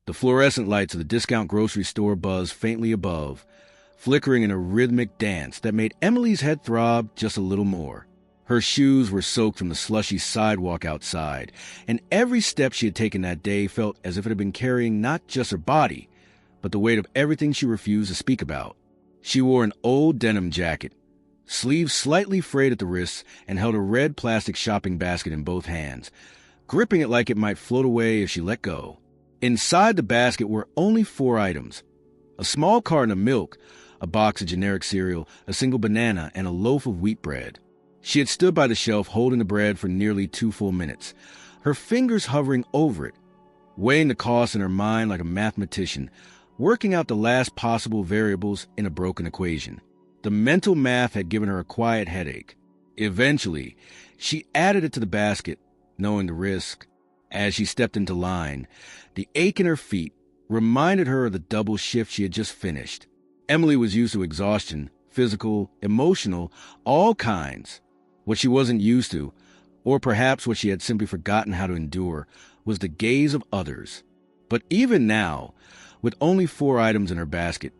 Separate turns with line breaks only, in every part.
The fluorescent lights of the discount grocery store buzzed faintly above, flickering in a rhythmic dance that made Emily's head throb just a little more. Her shoes were soaked from the slushy sidewalk outside, and every step she had taken that day felt as if it had been carrying not just her body, but the weight of everything she refused to speak about. She wore an old denim jacket, sleeves slightly frayed at the wrists, and held a red plastic shopping basket in both hands, gripping it like it might float away if she let go. Inside the basket were only 4 items: a small carton of milk, a box of generic cereal, a single banana, and a loaf of wheat bread. She had stood by the shelf holding the bread for nearly 2 full minutes, her fingers hovering over it, weighing the cost in her mind like a mathematician, working out the last possible variables in a broken equation. The mental math had given her a quiet headache. Eventually, she added it to the basket, knowing the risk. As she stepped into line, the ache in her feet reminded her of the double shift she had just finished. Emily was used to exhaustion, physical, emotional, all kinds. What she wasn't used to, or perhaps what she had simply forgotten how to endure, was the gaze of others. But even now, with only 4 items in her basket,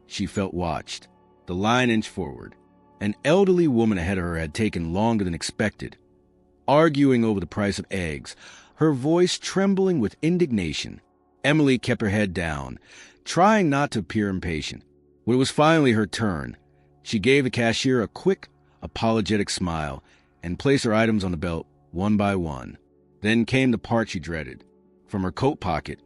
she felt watched. The line inched forward. An elderly woman ahead of her had taken longer than expected, arguing over the price of eggs, her voice trembling with indignation. Emily kept her head down, trying not to appear impatient. When it was finally her turn, she gave the cashier a quick, apologetic smile and placed her items on the belt one by one. Then came the part she dreaded. From her coat pocket,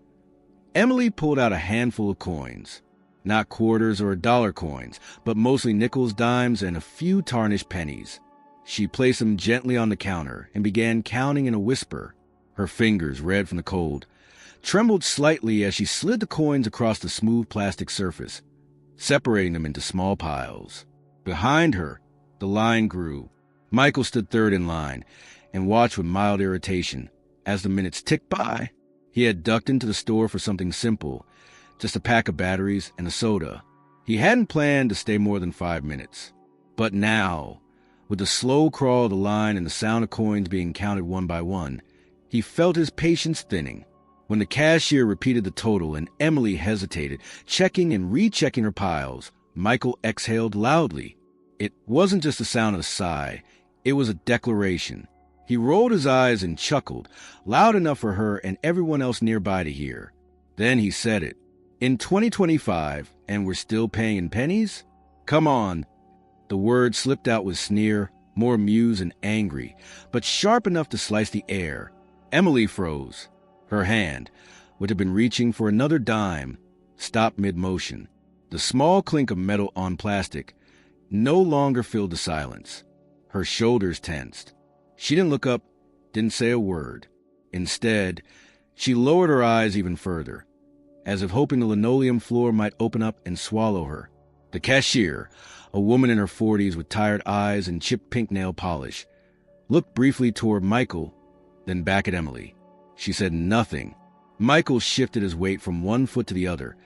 Emily pulled out a handful of coins. Not quarters or dollar coins, but mostly nickels, dimes, and a few tarnished pennies. She placed them gently on the counter and began counting in a whisper. Her fingers, red from the cold, trembled slightly as she slid the coins across the smooth plastic surface, separating them into small piles. Behind her, the line grew. Michael stood third in line and watched with mild irritation as the minutes ticked by. He had ducked into the store for something simple, just a pack of batteries and a soda. He hadn't planned to stay more than 5 minutes. But now, with the slow crawl of the line and the sound of coins being counted one by one, he felt his patience thinning. When the cashier repeated the total and Emily hesitated, checking and rechecking her piles, Michael exhaled loudly. It wasn't just the sound of a sigh, it was a declaration. He rolled his eyes and chuckled, loud enough for her and everyone else nearby to hear. Then he said it. In 2025, and we're still paying in pennies? Come on. The word slipped out with sneer, more amused and angry, but sharp enough to slice the air. Emily froze. Her hand, which had been reaching for another dime, stopped mid-motion. The small clink of metal on plastic no longer filled the silence. Her shoulders tensed. She didn't look up, didn't say a word. Instead, she lowered her eyes even further, as if hoping the linoleum floor might open up and swallow her. The cashier, a woman in her 40s with tired eyes and chipped pink nail polish, looked briefly toward Michael, then back at Emily. She said nothing. Michael shifted his weight from one foot to the other,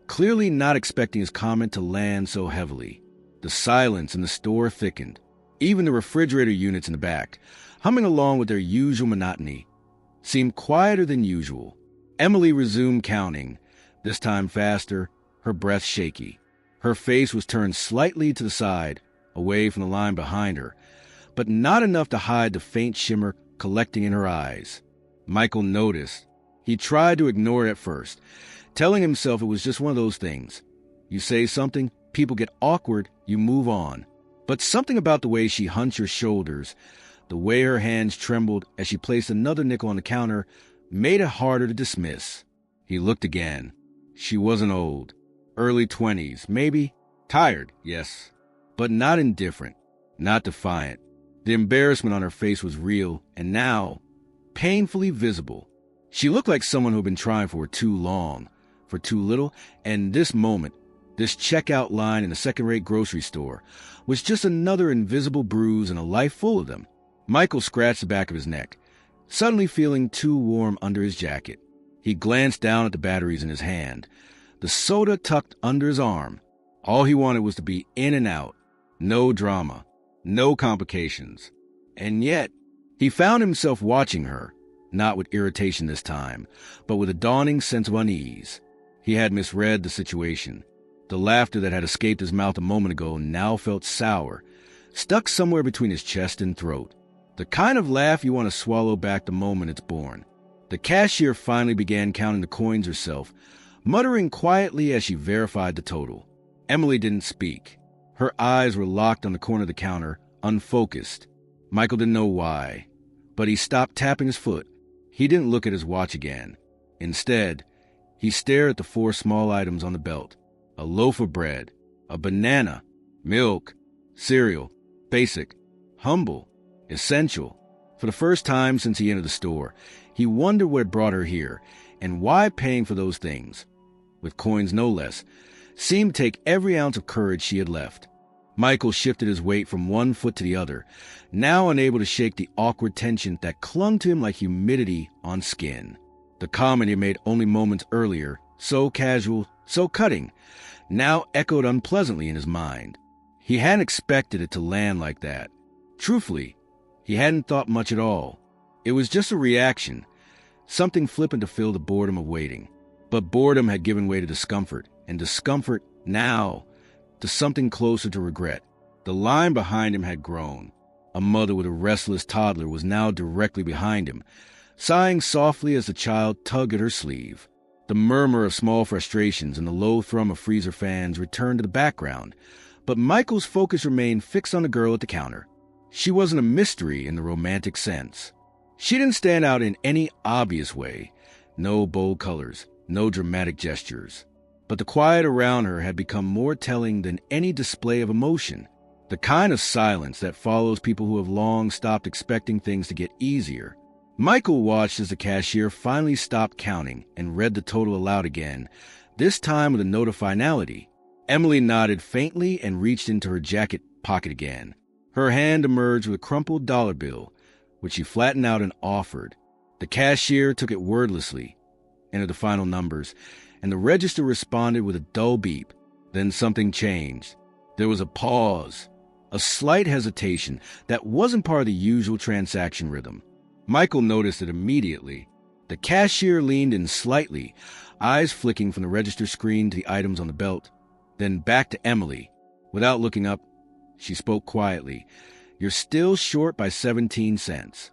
clearly not expecting his comment to land so heavily. The silence in the store thickened. Even the refrigerator units in the back, humming along with their usual monotony, seemed quieter than usual. Emily resumed counting, this time faster, her breath shaky. Her face was turned slightly to the side, away from the line behind her, but not enough to hide the faint shimmer collecting in her eyes. Michael noticed. He tried to ignore it at first, telling himself it was just one of those things. You say something, people get awkward, you move on. But something about the way she hunched her shoulders, the way her hands trembled as she placed another nickel on the counter, made it harder to dismiss. He looked again. She wasn't old. Early 20s, maybe. Tired, yes. But not indifferent, not defiant. The embarrassment on her face was real, and now, painfully visible. She looked like someone who had been trying for too long, for too little, and this moment, this checkout line in a second-rate grocery store, was just another invisible bruise in a life full of them. Michael scratched the back of his neck, suddenly feeling too warm under his jacket. He glanced down at the batteries in his hand, the soda tucked under his arm. All he wanted was to be in and out. No drama, no complications. And yet, he found himself watching her, not with irritation this time, but with a dawning sense of unease. He had misread the situation. The laughter that had escaped his mouth a moment ago now felt sour, stuck somewhere between his chest and throat. The kind of laugh you want to swallow back the moment it's born. The cashier finally began counting the coins herself, muttering quietly as she verified the total. Emily didn't speak. Her eyes were locked on the corner of the counter, unfocused. Michael didn't know why, but he stopped tapping his foot. He didn't look at his watch again. Instead, he stared at the 4 small items on the belt: a loaf of bread, a banana, milk, cereal, basic, humble, essential. For the first time since he entered the store, he wondered what had brought her here, and why paying for those things, with coins no less, seemed to take every ounce of courage she had left. Michael shifted his weight from one foot to the other, now unable to shake the awkward tension that clung to him like humidity on skin. The comment he made only moments earlier, so casual, so cutting, now echoed unpleasantly in his mind. He hadn't expected it to land like that. Truthfully, he hadn't thought much at all. It was just a reaction, something flippant to fill the boredom of waiting. But boredom had given way to discomfort, and discomfort, now, to something closer to regret. The line behind him had grown. A mother with a restless toddler was now directly behind him, sighing softly as the child tugged at her sleeve. The murmur of small frustrations and the low thrum of freezer fans returned to the background, but Michael's focus remained fixed on the girl at the counter. She wasn't a mystery in the romantic sense. She didn't stand out in any obvious way. No bold colors, no dramatic gestures. But the quiet around her had become more telling than any display of emotion. The kind of silence that follows people who have long stopped expecting things to get easier. Michael watched as the cashier finally stopped counting and read the total aloud again, this time with a note of finality. Emily nodded faintly and reached into her jacket pocket again. Her hand emerged with a crumpled dollar bill, which she flattened out and offered. The cashier took it wordlessly, entered the final numbers, and the register responded with a dull beep. Then something changed. There was a pause, a slight hesitation that wasn't part of the usual transaction rhythm. Michael noticed it immediately. The cashier leaned in slightly, eyes flicking from the register screen to the items on the belt, then back to Emily. Without looking up, she spoke quietly. "You're still short by 17 cents.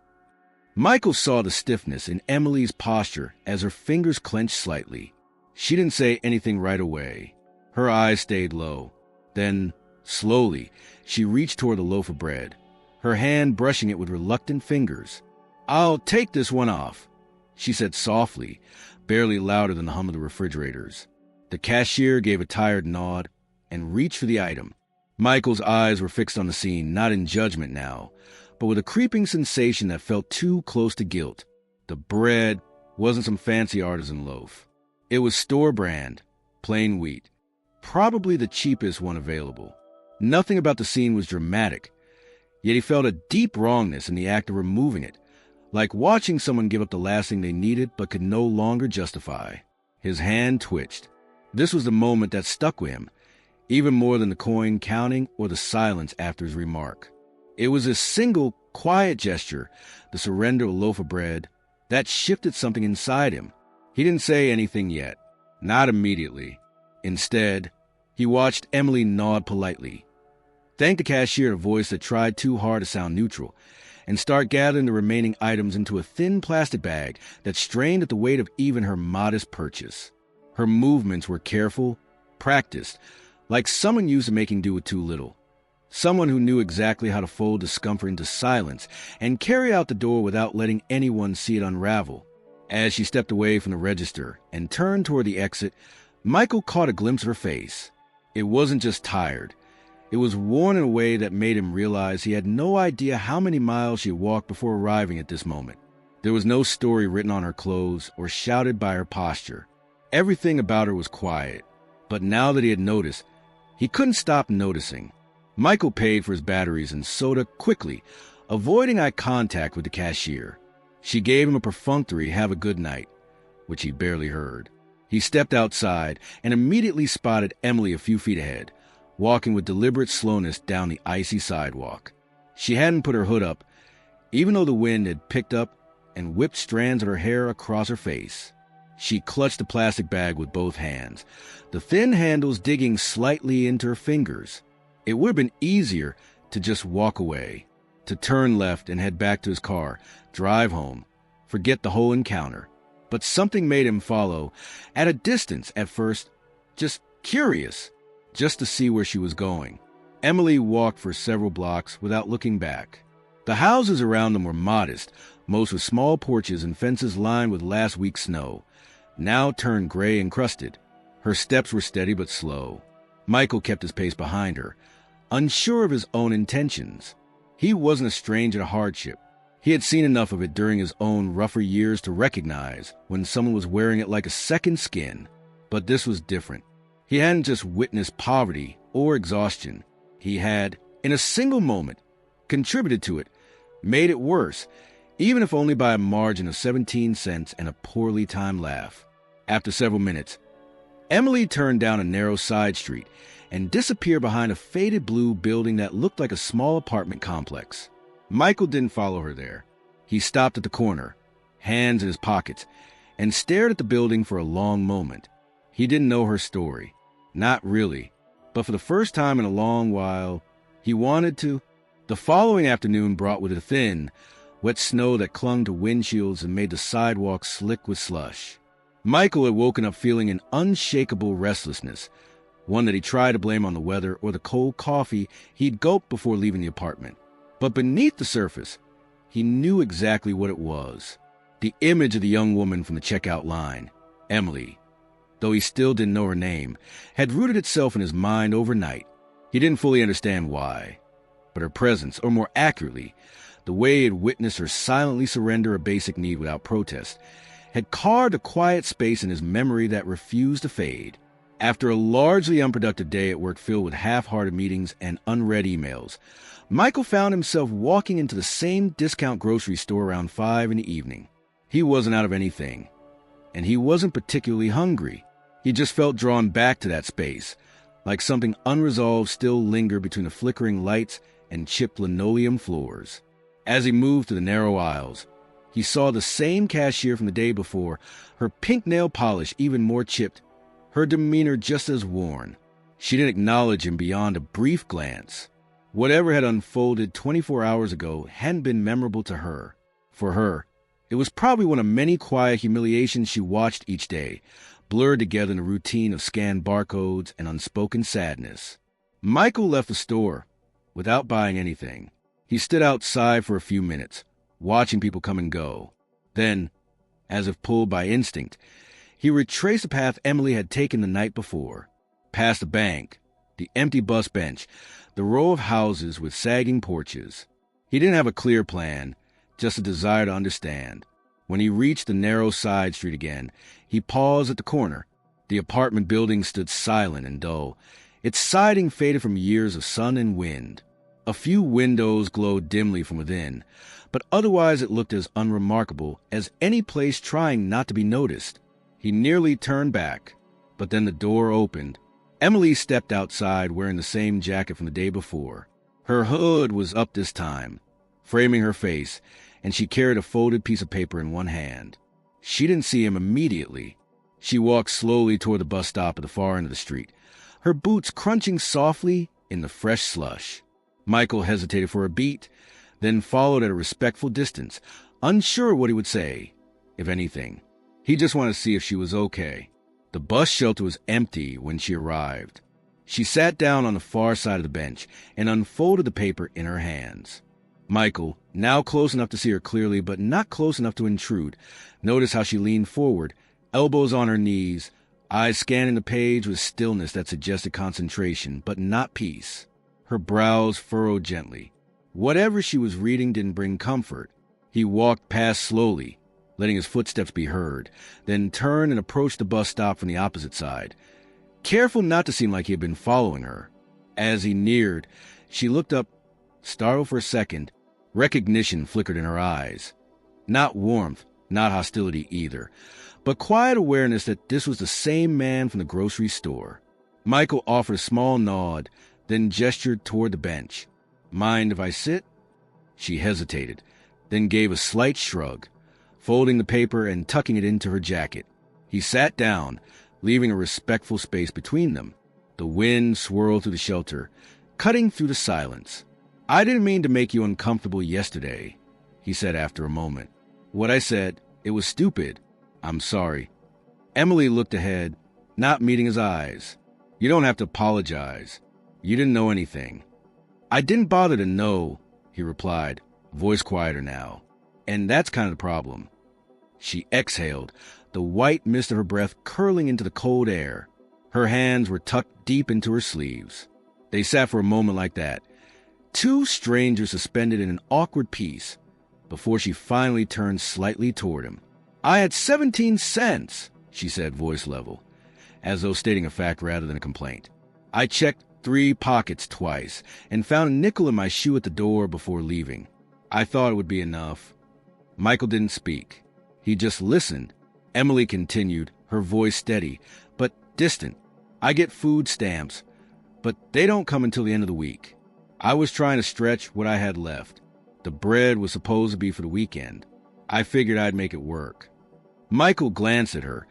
Michael saw the stiffness in Emily's posture as her fingers clenched slightly. She didn't say anything right away. Her eyes stayed low. Then, slowly, she reached toward the loaf of bread, her hand brushing it with reluctant fingers. "I'll take this one off," she said softly, barely louder than the hum of the refrigerators. The cashier gave a tired nod and reached for the item. Michael's eyes were fixed on the scene, not in judgment now, but with a creeping sensation that felt too close to guilt. The bread wasn't some fancy artisan loaf. It was store brand, plain wheat, probably the cheapest one available. Nothing about the scene was dramatic, yet he felt a deep wrongness in the act of removing it, like watching someone give up the last thing they needed but could no longer justify. His hand twitched. This was the moment that stuck with him, even more than the coin counting or the silence after his remark. It was a single, quiet gesture, the surrender of a loaf of bread, that shifted something inside him. He didn't say anything yet, not immediately. Instead, he watched Emily nod politely, thank the cashier in a voice that tried too hard to sound neutral, and start gathering the remaining items into a thin plastic bag that strained at the weight of even her modest purchase. Her movements were careful, practiced, like someone used to making do with too little. Someone who knew exactly how to fold discomfort into silence and carry out the door without letting anyone see it unravel. As she stepped away from the register and turned toward the exit, Michael caught a glimpse of her face. It wasn't just tired. It was worn in a way that made him realize he had no idea how many miles she had walked before arriving at this moment. There was no story written on her clothes or shouted by her posture. Everything about her was quiet. But now that he had noticed, he couldn't stop noticing. Michael paid for his batteries and soda quickly, avoiding eye contact with the cashier. She gave him a perfunctory "have a good night," which he barely heard. He stepped outside and immediately spotted Emily a few feet ahead, walking with deliberate slowness down the icy sidewalk. She hadn't put her hood up, even though the wind had picked up and whipped strands of her hair across her face. She clutched the plastic bag with both hands, the thin handles digging slightly into her fingers. It would have been easier to just walk away, to turn left and head back to his car, drive home, forget the whole encounter. But something made him follow, at a distance at first, just curious, just to see where she was going. Emily walked for several blocks without looking back. The houses around them were modest, most with small porches and fences lined with last week's snow, now turned gray and crusted. Her steps were steady but slow. Michael kept his pace behind her, unsure of his own intentions. He wasn't a stranger to hardship. He had seen enough of it during his own rougher years to recognize when someone was wearing it like a second skin. But this was different. He hadn't just witnessed poverty or exhaustion. He had, in a single moment, contributed to it, made it worse, even if only by a margin of 17 cents and a poorly timed laugh. After several minutes, Emily turned down a narrow side street and disappeared behind a faded blue building that looked like a small apartment complex. Michael didn't follow her there. He stopped at the corner, hands in his pockets, and stared at the building for a long moment. He didn't know her story. Not really. But for the first time in a long while, he wanted to. The following afternoon brought with it thin, wet snow that clung to windshields and made the sidewalks slick with slush. Michael had woken up feeling an unshakable restlessness, one that he tried to blame on the weather or the cold coffee he'd gulped before leaving the apartment. But beneath the surface, he knew exactly what it was. The image of the young woman from the checkout line, Emily, though he still didn't know her name, had rooted itself in his mind overnight. He didn't fully understand why, but her presence, or more accurately, the way he had witnessed her silently surrender a basic need without protest, had carved a quiet space in his memory that refused to fade. After a largely unproductive day at work filled with half-hearted meetings and unread emails, Michael found himself walking into the same discount grocery store around 5 in the evening. He wasn't out of anything, and he wasn't particularly hungry. He just felt drawn back to that space, like something unresolved still lingered between the flickering lights and chipped linoleum floors. As he moved through the narrow aisles, he saw the same cashier from the day before, her pink nail polish even more chipped, her demeanor just as worn. She didn't acknowledge him beyond a brief glance. Whatever had unfolded 24 hours ago hadn't been memorable to her. For her, it was probably one of many quiet humiliations she watched each day, blurred together in a routine of scanned barcodes and unspoken sadness. Michael left the store without buying anything. He stood outside for a few minutes, watching people come and go. Then, as if pulled by instinct, he retraced the path Emily had taken the night before, past the bank, the empty bus bench, the row of houses with sagging porches. He didn't have a clear plan, just a desire to understand. When he reached the narrow side street again, he paused at the corner. The apartment building stood silent and dull, its siding faded from years of sun and wind. A few windows glowed dimly from within, but otherwise it looked as unremarkable as any place trying not to be noticed. He nearly turned back, but then the door opened. Emily stepped outside wearing the same jacket from the day before. Her hood was up this time, framing her face, and she carried a folded piece of paper in one hand. She didn't see him immediately. She walked slowly toward the bus stop at the far end of the street, her boots crunching softly in the fresh slush. Michael hesitated for a beat, then followed at a respectful distance, unsure what he would say, if anything. He just wanted to see if she was okay. The bus shelter was empty when she arrived. She sat down on the far side of the bench and unfolded the paper in her hands. Michael, now close enough to see her clearly but not close enough to intrude, noticed how she leaned forward, elbows on her knees, eyes scanning the page with stillness that suggested concentration, but not peace. Her brows furrowed gently. Whatever she was reading didn't bring comfort. He walked past slowly, letting his footsteps be heard, then turned and approached the bus stop from the opposite side, careful not to seem like he had been following her. As he neared, she looked up, startled for a second. Recognition flickered in her eyes. Not warmth, not hostility either, but quiet awareness that this was the same man from the grocery store. Michael offered a small nod, then gestured toward the bench. "Mind if I sit?" She hesitated, then gave a slight shrug. folding the paper and tucking it into her jacket. He sat down, leaving a respectful space between them. The wind swirled through the shelter, cutting through the silence. "I didn't mean to make you uncomfortable yesterday," he said after a moment. "What I said, it was stupid. I'm sorry." Emily looked ahead, not meeting his eyes. "You don't have to apologize. You didn't know anything." "I didn't bother to know," he replied, voice quieter now. "And that's kind of the problem." She exhaled, the white mist of her breath curling into the cold air. Her hands were tucked deep into her sleeves. They sat for a moment like that, two strangers suspended in an awkward peace, before she finally turned slightly toward him. "I had 17 cents, she said, voice level, as though stating a fact rather than a complaint. "I checked 3 pockets twice and found a nickel in my shoe at the door before leaving. I thought it would be enough." Michael didn't speak. He just listened. Emily continued, her voice steady, but distant. "I get food stamps, but they don't come until the end of the week. I was trying to stretch what I had left. The bread was supposed to be for the weekend. I figured I'd make it work." Michael glanced at her,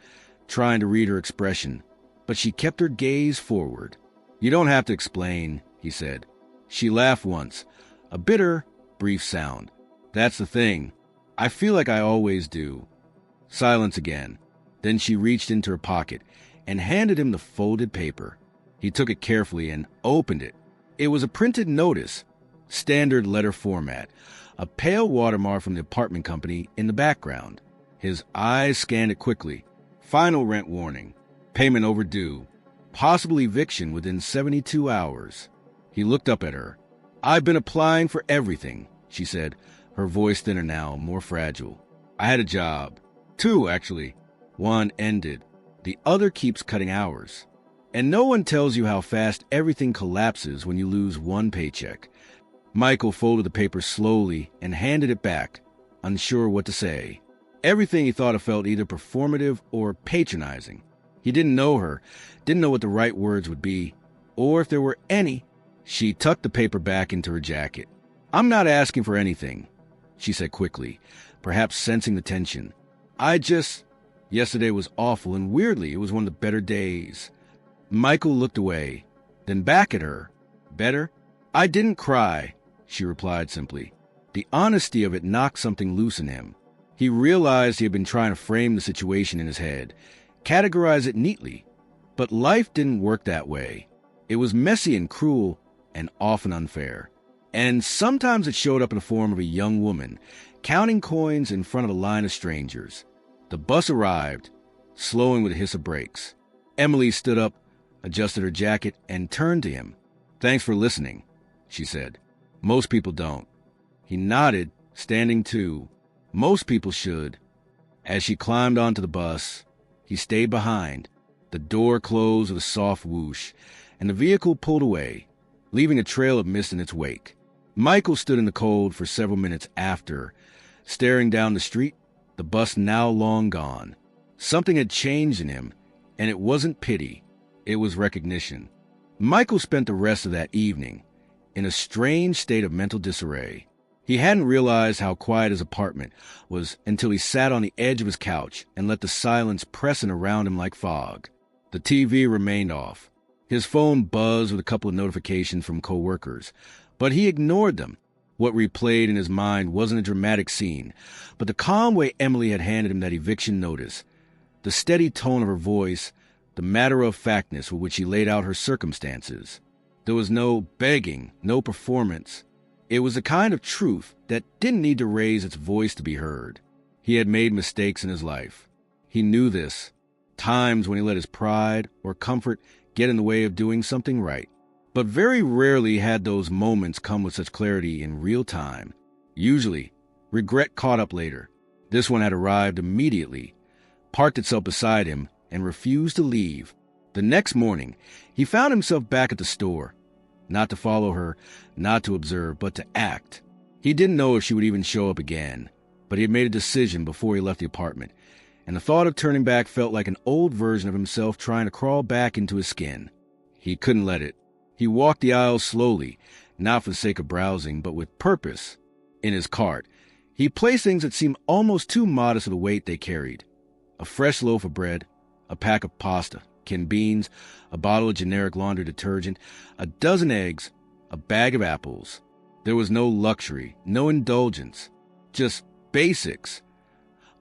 trying to read her expression, but she kept her gaze forward. "You don't have to explain," he said. She laughed once, a bitter, brief sound. "That's the thing. I feel like I always do." Silence again. Then she reached into her pocket and handed him the folded paper. He took it carefully and opened it. It was a printed notice, standard letter format, a pale watermark from the apartment company in the background. His eyes scanned it quickly. "Final rent warning. Payment overdue. Possible eviction within 72 hours. He looked up at her. "I've been applying for everything," she said, her voice thinner now, more fragile. "I had a job. 2, actually. 1 ended. The other keeps cutting hours. And no one tells you how fast everything collapses when you lose 1 paycheck." Michael folded the paper slowly and handed it back, unsure what to say. Everything he thought of felt either performative or patronizing. He didn't know her, didn't know what the right words would be, or if there were any. She tucked the paper back into her jacket. "I'm not asking for anything," she said quickly, perhaps sensing the tension. Yesterday was awful, and weirdly, it was one of the better days." Michael looked away, then back at her. "Better?" "I didn't cry," she replied simply. The honesty of it knocked something loose in him. He realized he had been trying to frame the situation in his head, categorize it neatly. But life didn't work that way. It was messy and cruel, and often unfair. And sometimes it showed up in the form of a young woman, counting coins in front of a line of strangers. The bus arrived, slowing with a hiss of brakes. Emily stood up, adjusted her jacket, and turned to him. "Thanks for listening," she said. "Most people don't." He nodded, standing too. "Most people should." As she climbed onto the bus, he stayed behind. The door closed with a soft whoosh, and the vehicle pulled away, leaving a trail of mist in its wake. Michael stood in the cold for several minutes after, staring down the street, the bus now long gone. Something had changed in him, and it wasn't pity. It was recognition. Michael spent the rest of that evening in a strange state of mental disarray. He hadn't realized how quiet his apartment was until he sat on the edge of his couch and let the silence press in around him like fog. The TV remained off. His phone buzzed with a couple of notifications from coworkers, but he ignored them. What replayed in his mind wasn't a dramatic scene, but the calm way Emily had handed him that eviction notice, the steady tone of her voice, the matter-of-factness with which she laid out her circumstances. There was no begging, no performance. It was a kind of truth that didn't need to raise its voice to be heard. He had made mistakes in his life. He knew this. Times when he let his pride or comfort get in the way of doing something right. But very rarely had those moments come with such clarity in real time. Usually, regret caught up later. This one had arrived immediately, parked itself beside him, and refused to leave. The next morning, he found himself back at the store. Not to follow her, not to observe, but to act. He didn't know if she would even show up again, but he had made a decision before he left the apartment, and the thought of turning back felt like an old version of himself trying to crawl back into his skin. He couldn't let it. He walked the aisle slowly, not for the sake of browsing, but with purpose. In his cart, He placed things that seemed almost too modest for the weight they carried. A fresh loaf of bread, a pack of pasta, canned beans, a bottle of generic laundry detergent, a dozen eggs, a bag of apples. There was no luxury, no indulgence, just basics.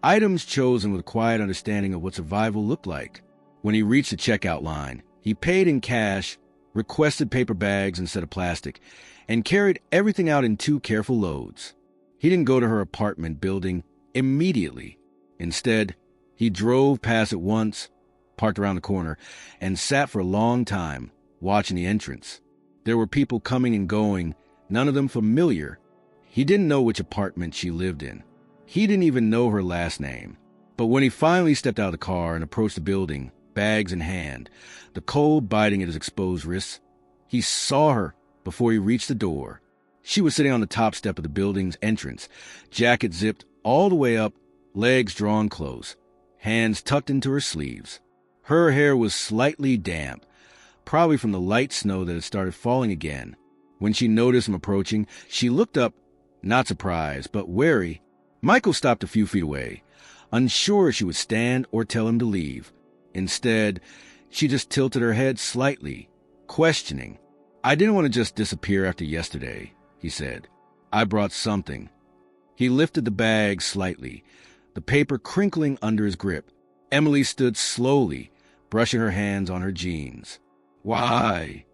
Items chosen with a quiet understanding of what survival looked like. When he reached the checkout line, he paid in cash, requested paper bags instead of plastic, and carried everything out in 2 careful loads. He didn't go to her apartment building immediately. Instead, he drove past it once, parked around the corner, and sat for a long time, watching the entrance. There were people coming and going, none of them familiar. He didn't know which apartment she lived in. He didn't even know her last name. But when he finally stepped out of the car and approached the building, bags in hand, the cold biting at his exposed wrists, he saw her before he reached the door. She was sitting on the top step of the building's entrance, jacket zipped all the way up, legs drawn close, hands tucked into her sleeves. Her hair was slightly damp, probably from the light snow that had started falling again. When she noticed him approaching, she looked up, not surprised, but wary. Michael stopped a few feet away, unsure if she would stand or tell him to leave. Instead, she just tilted her head slightly, questioning. "I didn't want to just disappear after yesterday," he said. "I brought something." He lifted the bag slightly, the paper crinkling under his grip. Emily stood slowly, brushing her hands on her jeans. "Why?"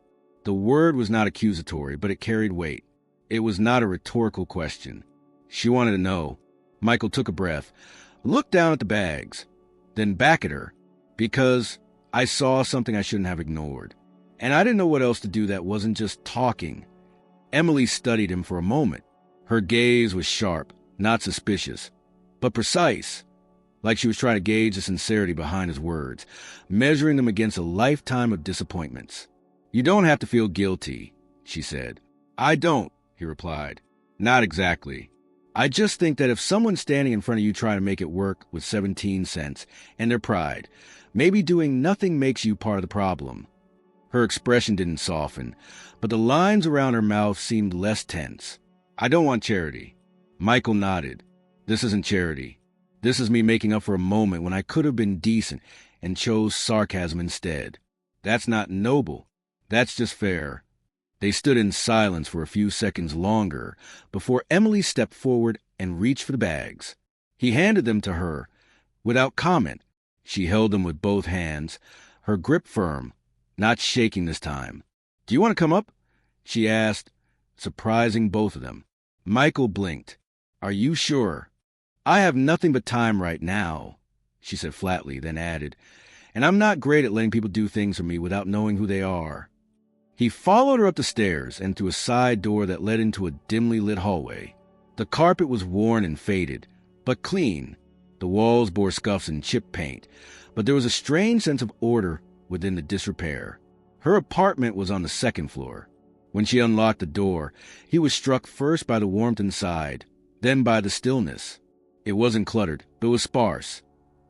The word was not accusatory, but it carried weight. It was not a rhetorical question. She wanted to know. Michael took a breath, looked down at the bags, then back at her. "Because I saw something I shouldn't have ignored. And I didn't know what else to do that wasn't just talking." Emily studied him for a moment. Her gaze was sharp, not suspicious, but precise, like she was trying to gauge the sincerity behind his words, measuring them against a lifetime of disappointments. "You don't have to feel guilty," she said. "I don't," he replied. "Not exactly. I just think that if someone's standing in front of you trying to make it work with 17 cents and their pride, maybe doing nothing makes you part of the problem." Her expression didn't soften, but the lines around her mouth seemed less tense. "I don't want charity." Michael nodded. "This isn't charity. This is me making up for a moment when I could have been decent and chose sarcasm instead. That's not noble. That's just fair." They stood in silence for a few seconds longer before Emily stepped forward and reached for the bags. He handed them to her without comment. She held them with both hands, her grip firm, not shaking this time. "Do you want to come up?" she asked, surprising both of them. Michael blinked. "Are you sure?" "I have nothing but time right now," she said flatly, then added, "and I'm not great at letting people do things for me without knowing who they are." He followed her up the stairs and through a side door that led into a dimly lit hallway. The carpet was worn and faded, but clean. The walls bore scuffs and chipped paint, but there was a strange sense of order within the disrepair. Her apartment was on the 2nd floor. When she unlocked the door, he was struck first by the warmth inside, then by the stillness. It wasn't cluttered, but was sparse.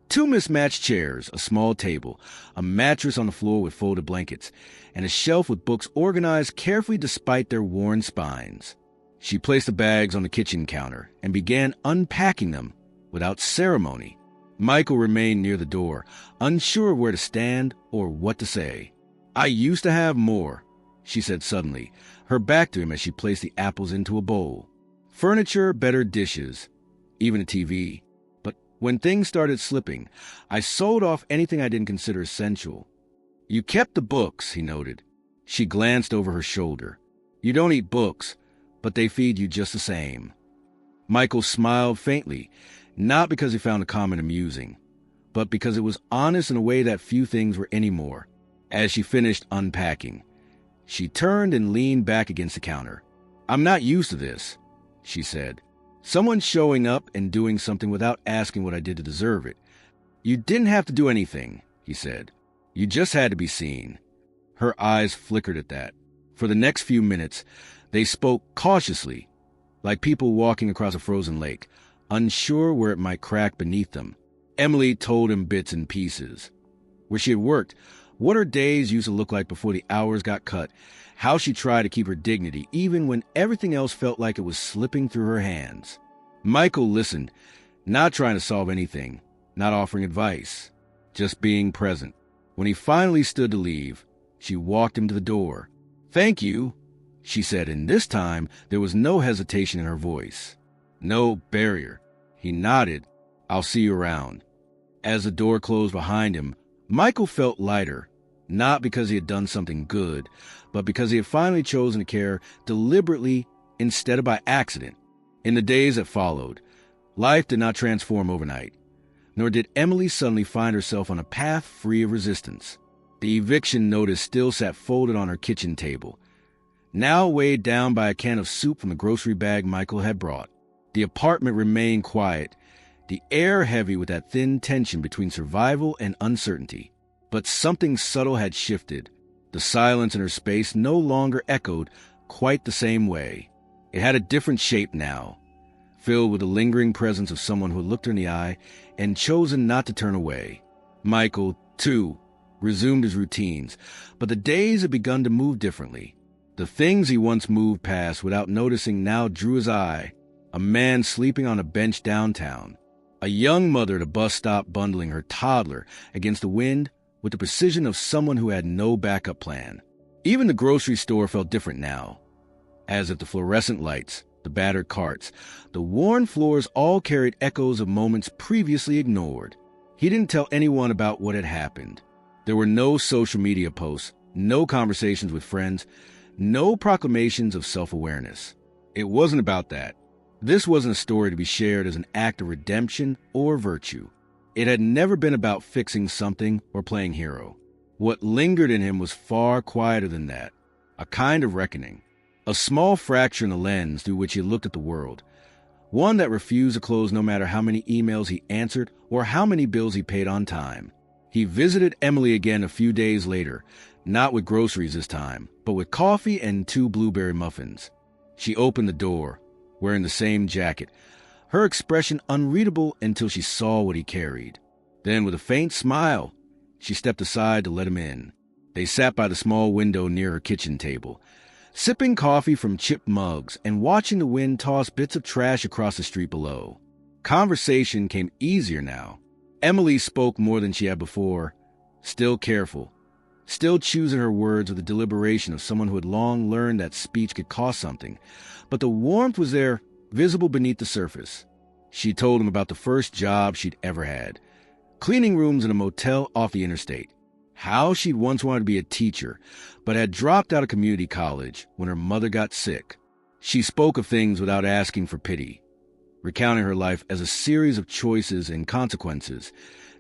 2 mismatched chairs, a small table, a mattress on the floor with folded blankets, and a shelf with books organized carefully despite their worn spines. She placed the bags on the kitchen counter and began unpacking them without ceremony. Michael remained near the door, unsure where to stand or what to say. "I used to have more," she said suddenly, her back to him as she placed the apples into a bowl. "Furniture, better dishes, even a TV. But when things started slipping, I sold off anything I didn't consider essential." "You kept the books," he noted. She glanced over her shoulder. "You don't eat books, but they feed you just the same." Michael smiled faintly, not because he found the comment amusing, but because it was honest in a way that few things were anymore. As she finished unpacking, she turned and leaned back against the counter. "I'm not used to this," she said. "Someone showing up and doing something without asking what I did to deserve it." "You didn't have to do anything," he said. "You just had to be seen." Her eyes flickered at that. For the next few minutes, they spoke cautiously, like people walking across a frozen lake, unsure where it might crack beneath them. Emily told him bits and pieces. Where she had worked, what her days used to look like before the hours got cut, how she tried to keep her dignity even when everything else felt like it was slipping through her hands. Michael listened, not trying to solve anything, not offering advice, just being present. When he finally stood to leave, she walked him to the door. "Thank you," she said, and this time there was no hesitation in her voice. No barrier. He nodded. "I'll see you around." As the door closed behind him, Michael felt lighter, not because he had done something good, but because he had finally chosen to care deliberately instead of by accident. In the days that followed, life did not transform overnight, nor did Emily suddenly find herself on a path free of resistance. The eviction notice still sat folded on her kitchen table, now weighed down by a can of soup from the grocery bag Michael had brought. The apartment remained quiet, the air heavy with that thin tension between survival and uncertainty. But something subtle had shifted. The silence in her space no longer echoed quite the same way. It had a different shape now, filled with the lingering presence of someone who had looked her in the eye and chosen not to turn away. Michael, too, resumed his routines, but the days had begun to move differently. The things he once moved past without noticing now drew his eye. A man sleeping on a bench downtown. A young mother at a bus stop bundling her toddler against the wind with the precision of someone who had no backup plan. Even the grocery store felt different now, as if the fluorescent lights, the battered carts, the worn floors all carried echoes of moments previously ignored. He didn't tell anyone about what had happened. There were no social media posts, no conversations with friends, no proclamations of self-awareness. It wasn't about that. This wasn't a story to be shared as an act of redemption or virtue. It had never been about fixing something or playing hero. What lingered in him was far quieter than that, a kind of reckoning, a small fracture in the lens through which he looked at the world, one that refused to close no matter how many emails he answered or how many bills he paid on time. He visited Emily again a few days later, not with groceries this time, but with coffee and 2 blueberry muffins. She opened the door, wearing the same jacket, her expression unreadable until she saw what he carried. Then, with a faint smile, she stepped aside to let him in. They sat by the small window near her kitchen table, sipping coffee from chipped mugs and watching the wind toss bits of trash across the street below. Conversation came easier now. Emily spoke more than she had before, still careful, still choosing her words with the deliberation of someone who had long learned that speech could cost something, but the warmth was there, visible beneath the surface. She told him about the first job she'd ever had, cleaning rooms in a motel off the interstate. How she'd once wanted to be a teacher, but had dropped out of community college when her mother got sick. She spoke of things without asking for pity, recounting her life as a series of choices and consequences,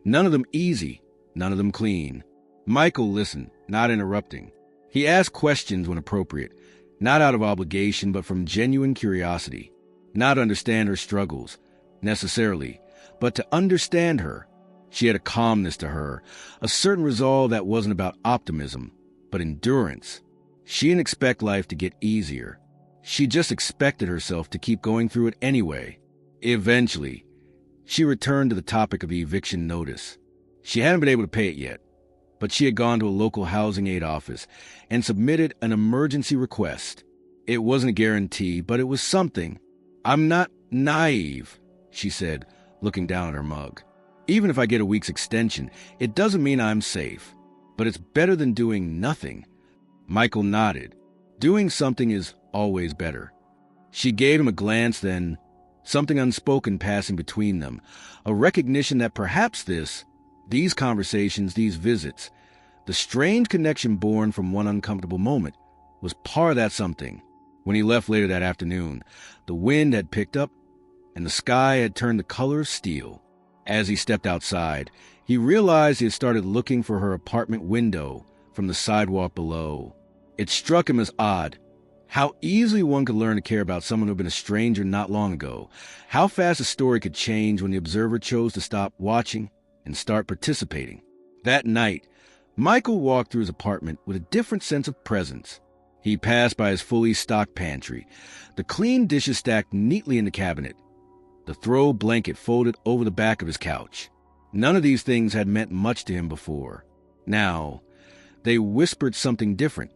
none of them easy, none of them clean. Michael listened, not interrupting. He asked questions when appropriate, not out of obligation, but from genuine curiosity. Not to understand her struggles, necessarily, but to understand her. She had a calmness to her, a certain resolve that wasn't about optimism, but endurance. She didn't expect life to get easier. She just expected herself to keep going through it anyway. Eventually, she returned to the topic of the eviction notice. She hadn't been able to pay it yet, but she had gone to a local housing aid office and submitted an emergency request. It wasn't a guarantee, but it was something. "I'm not naive," she said, looking down at her mug. "Even if I get a week's extension, it doesn't mean I'm safe. But it's better than doing nothing." Michael nodded. Doing something is always better. She gave him a glance then, something unspoken passing between them, a recognition that perhaps these conversations, these visits, the strange connection born from one uncomfortable moment, was part of that something. When he left later that afternoon, the wind had picked up and the sky had turned the color of steel. As he stepped outside, he realized he had started looking for her apartment window from the sidewalk below. It struck him as odd. How easily one could learn to care about someone who had been a stranger not long ago. How fast a story could change when the observer chose to stop watching and start participating. That night, Michael walked through his apartment with a different sense of presence. He passed by his fully stocked pantry, the clean dishes stacked neatly in the cabinet, the throw blanket folded over the back of his couch. None of these things had meant much to him before. Now, they whispered something different.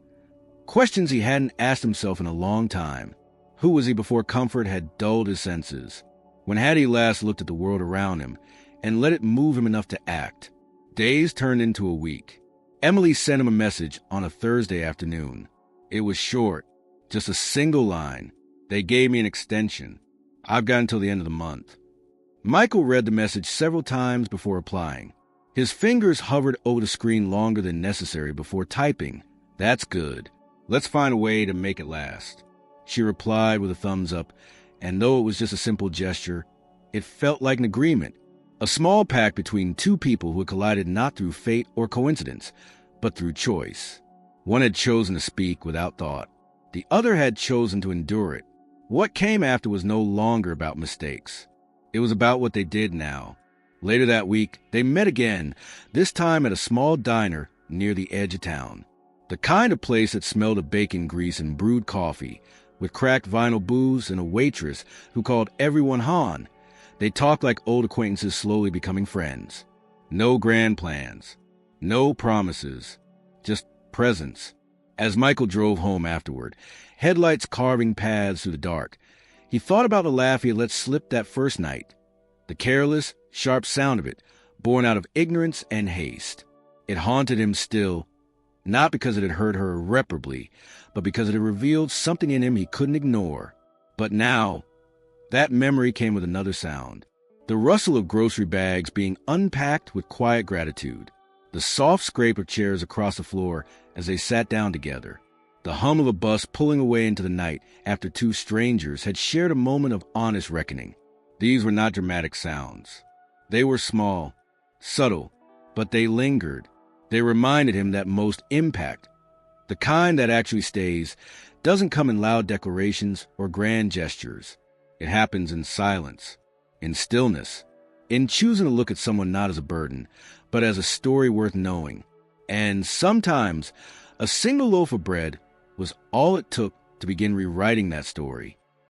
Questions he hadn't asked himself in a long time. Who was he before comfort had dulled his senses? when had he last looked at the world around him and let it move him enough to act? Days turned into a week. Emily sent him a message on a Thursday afternoon. It was short, just a single line. They gave me an extension. I've got until the end of the month. Michael read the message several times before replying. His fingers hovered over the screen longer than necessary before typing. That's good. Let's find a way to make it last. She replied with a thumbs up, and though it was just a simple gesture, it felt like an agreement. A small pact between two people who had collided not through fate or coincidence, but through choice. One had chosen to speak without thought. The other had chosen to endure it. What came after was no longer about mistakes. It was about what they did now. Later that week, they met again, this time at a small diner near the edge of town. The kind of place that smelled of bacon grease and brewed coffee, with cracked vinyl booze and a waitress who called everyone Han. They talked like old acquaintances slowly becoming friends. No grand plans. No promises. Just presence. As Michael drove home afterward, headlights carving paths through the dark, he thought about the laugh he had let slip that first night. The careless, sharp sound of it, born out of ignorance and haste. It haunted him still, not because it had hurt her irreparably, but because it had revealed something in him he couldn't ignore. But now, that memory came with another sound. The rustle of grocery bags being unpacked with quiet gratitude. The soft scrape of chairs across the floor as they sat down together. The hum of a bus pulling away into the night after two strangers had shared a moment of honest reckoning. These were not dramatic sounds. They were small, subtle, but they lingered. They reminded him that most impact, the kind that actually stays, doesn't come in loud declarations or grand gestures. It happens in silence, in stillness, in choosing to look at someone not as a burden, but as a story worth knowing. And sometimes, a single loaf of bread was all it took to begin rewriting that story.